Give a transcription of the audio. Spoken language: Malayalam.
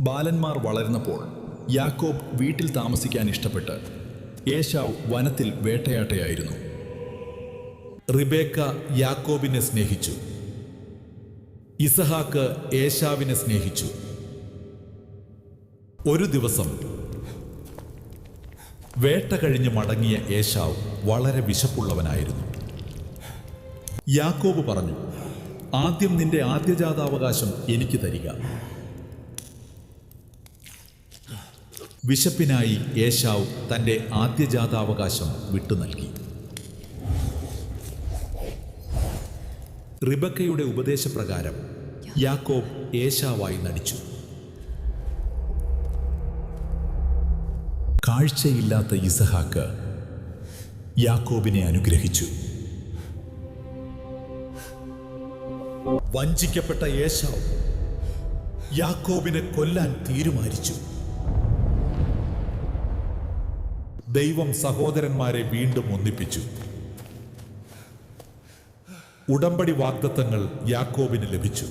ബാലന്മാർ വളർന്നപ്പോൾ യാക്കോബ് വീട്ടിൽ താമസിക്കാൻ ഇഷ്ടപ്പെട്ട് ഏശാവ് വനത്തിൽ വേട്ടയാട്ടയായിരുന്നു. റിബേക്ക യാക്കോബിനെ സ്നേഹിച്ചു. ഇസഹാക്ക് ഏശാവിനെ സ്നേഹിച്ചു. ഒരു ദിവസം വേട്ട കഴിഞ്ഞ് മടങ്ങിയ ഏശാവ് വളരെ വിശപ്പുള്ളവനായിരുന്നു. യാക്കോബ് പറഞ്ഞു, ആദ്യം നിന്റെ ആദ്യജാതാവകാശം എനിക്ക് തരിക. വിശപ്പിനായി ഏശാവ് തൻ്റെ ആദ്യജാതാവകാശം വിട്ടു നൽകി. റിബക്കയുടെ ഉപദേശപ്രകാരം യാക്കോബ് ഏശാവായി നടിച്ചു. കാഴ്ചയില്ലാത്ത ഇസഹാക്ക് യാക്കോബിനെ അനുഗ്രഹിച്ചു. വഞ്ചിക്കപ്പെട്ട ഏശാവ് യാക്കോബിനെ കൊല്ലാൻ തീരുമാനിച്ചു. ദൈവം സഹോദരന്മാരെ വീണ്ടും ഒന്നിപ്പിച്ചു. ഉടമ്പടി വാഗ്ദത്തങ്ങൾ യാക്കോബിന് ലഭിച്ചു.